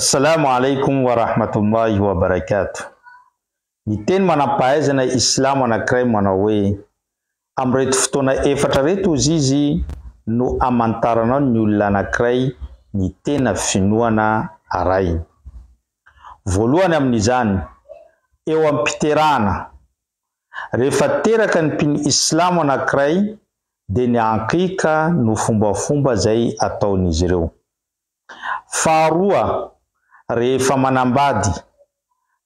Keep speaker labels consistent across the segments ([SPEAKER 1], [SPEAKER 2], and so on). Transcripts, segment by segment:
[SPEAKER 1] Assalamu alaikum wa rahmatullahi wa barakatuh. Ni teny manampahaizana Islam anankiray manao hoe amreto fotoana efatra reto izy no amantarana ny olona anankiray ny tena finoana aray. Voalohany amin'izany eo am-piterahana rehefa teraka ny mpino Islam anankiray dia ny ankika no fombafomba zay ataon'izy ireo. Faharoa rehefa manambady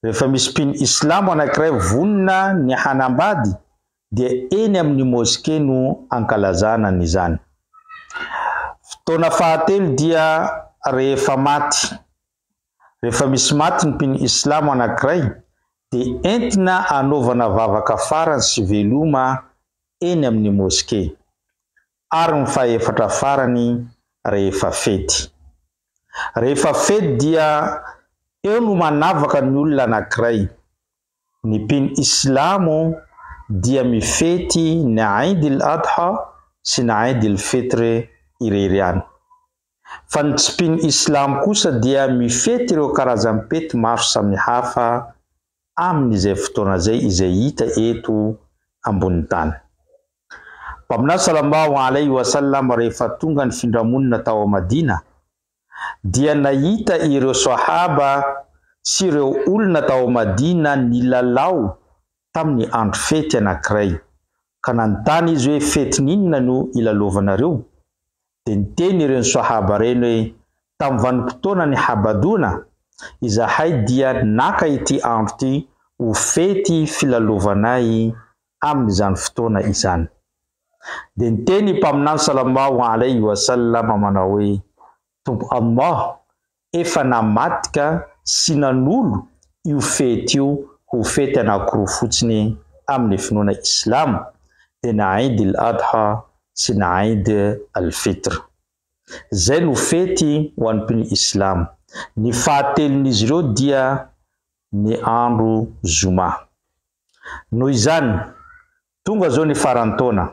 [SPEAKER 1] rehefa misy mpino Islam anankiray vonina ny hanambady dia eny amin'ny moské no ankalazana n'izany. Fotoana fahatelo dia rehefa maty. Rehefa misy maty ny mpino Islam anankiray dia entina anaovana vavaka farany sy veloma eny amin'ny moské. Ary ny fahaefatra farany rehefa fety. Rehefa fety dia eo no manavaka ny olona anankiray. Ny mpino Islamo dia mifety ny Eid al-Adha sy ny Eid al-Fitr irery. Fa ny tsy mpino Islam kosa dia mifety ireo karazam-pety maro samihafa amin'izay fotoana izay hita eto ambony tany. Mpamina sallallahu alaihi wasallam rehefa tonga ny findramonina tao Madina dia nahita ireo sahaba sy ireo olona tao Madina nilalao tamin'ny andro fety anankiray. Ka nanontany izy hoe fety ninona no ilalovanareo? Dia niteny ireo sahaba reny hoe tamin'ny vanim-potoana ny habadona izahay dia naka ity andro ity ho fety filalovanay amin'izany fotoana izany. Dia niteny mpaminany sallallahu alaihi wasallam manao hoe Tompo Allah efa namatika sy nanolo io fety io ho fety anankiroa fotsiny amin'ny finoana Islam dia ny Eid al-Adha sy ny Eid al-Fitr. Zay no fety ho an'ny mpino Islam. Ny fahatelon'izy ireo dia ny andro Zoma. Noho izany tonga zao ny farantaona.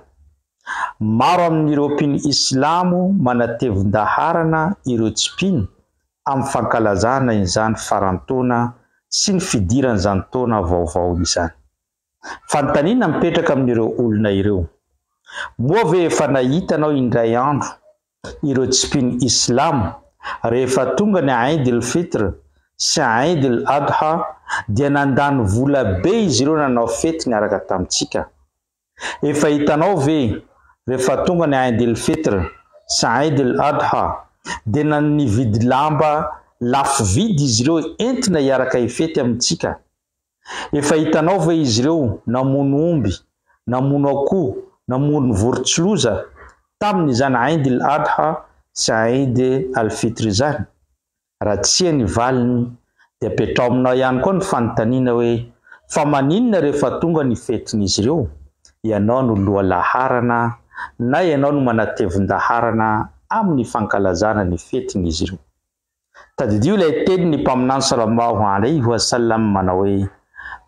[SPEAKER 1] Maro amin'ireo mpino Islamo manatevin-daharana ireo tsy mpino amin'ny fankalazana izany farantaona sy ny fidiran'izany taona vaovao izany. Fanontaniana mipetraka amin'ireo olona ireo. Moa ve efa nahitanao indray andro ireo tsy mpino Islam rehefa tonga ny Eid al-Fitr sy Eid al-Adha dia nandany vola be izy ireo nanao fety niaraka tamintsika? Efa hitanao ve rehefa tonga ny Eid al-Fitr sy Eid al-Adha dia nividy lamba lafo vidy izy ireo entina hiaraka hifety amintsika? Efa hitanao ve izy ireo namono omby, namono akoho, namono vorontsiloza tamin'izany Eid al-Adha sy Eid al-Fitr izany? Raha tsia ny valiny dia petrao aminao ihany koa ny fanontaniana hoe fa maninona rehefa tonga ny fetin'izy ireo? Ianao no loha laharana na ianao no manatevin-daharana amin'ny fankalazana ny fetin'izy ireo. Tadidio ilay teny ny mpaminany sallallahu alaihi wasallam manao hoe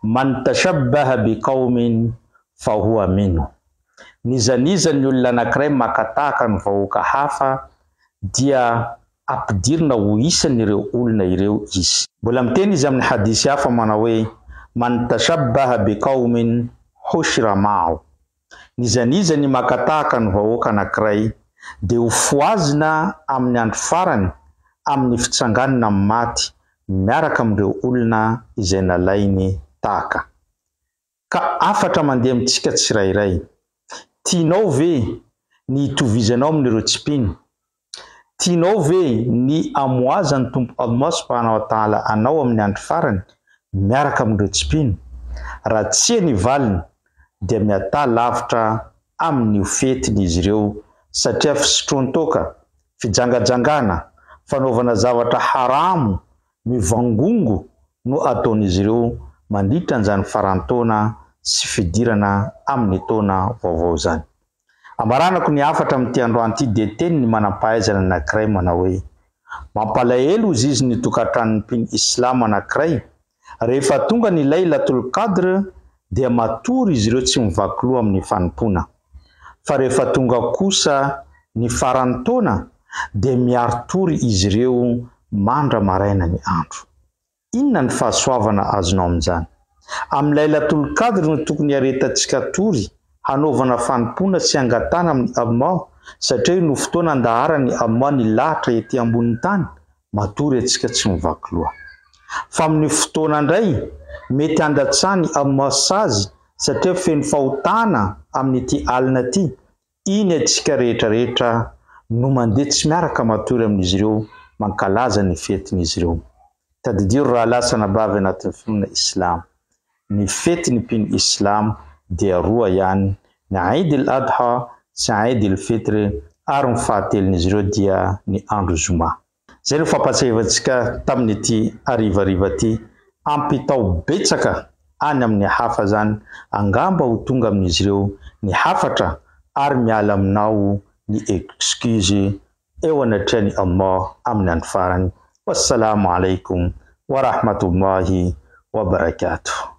[SPEAKER 1] man tashabbaha biqaumin fa huwa minhum. Nizaniza ny olona anankiray makatahaka ny vahoaka hafa dia ampidirina ho isan'ireo olona ireo izy. Mbola miteny izy amin'ny hadisy hafa manao hoe man tashabbaha biqaumin hushira ma'ahu. Nizaniza ny makatahaka ny vahoaka anankiray dia ho foazina amin'ny andro farany amin'ny fitsanganana amin'ny maty miaraka amin'ireo olona izay nalainy tahaka. Ka afatra mandeha amintsika tsirairay. Tianao ve ny hitovizanao amin'ireo tsy mpino? Tianao ve ny amoazan'ny Tompo Allah subhanahu wa ta'ala anao amin'ny andro farany miaraka amin'ireo tsy mpino? Raha tsia ny valiny dia miata lavitra amin'ny fetin'izy ireo satria fisotroan-toka, fijangajangana, fanaovana zavatra haramo, mivangongo no ataon'izy ireo mandritra an'izany farantaona sy fidirana amin'ny taona vaovao zany. Amaranako ny afatra amin'ity androany ity dia teny ny manampahaizana anankiray manao hoe mampalahelo izy ny tokantranon'ny mpino Islam anankiray rehefa tonga ny Laylatul Qadr dia matory izy ireo tsy mivaky loha amin'ny fanompona. Fa rehefa tonga kosa ny farantaona dia miaritory izy ireo mandra maraina ny andro. Inona ny fahasoavana azonao amin'izany? Amin'ny Lailatul Qadr no tokony aretantsika tory hanaovana fanompona sy angatana amin'ny Allah, satria no fotoana andaharany Allah ny lahatra ety ambonin'ny tany, matory antsika tsy mivaky loha. Fa amin'ny fotoana indray mety andatsany Allah sazy, satria feno fahotana amin'ity alina ity. Iny antsika rehetra no mandeha tsy miaraka matory amin'izy ireo mankalaza ny fetin'izy ireo. Tadidiro raha lasana bavy anatin'ny finoana Islam. Ny fetin'ny mpino Islam dia roa ihany, ny Eid al-Adha sy Eid al-Fitr, ary ny fahatelon'izy ireo dia ny andro Zoma. Zay no fampatsiavantsika tamin'ity arivariva ity, ampitao betsaka any amin'ny hafa zany, angamba ho tonga amin'izy ireo ny hafatra ary miala aminao ny excuse eo anatrehany Allah amin'ny andro farany. Wassalamu alaikum wa rahmatullahi wa barakatuh.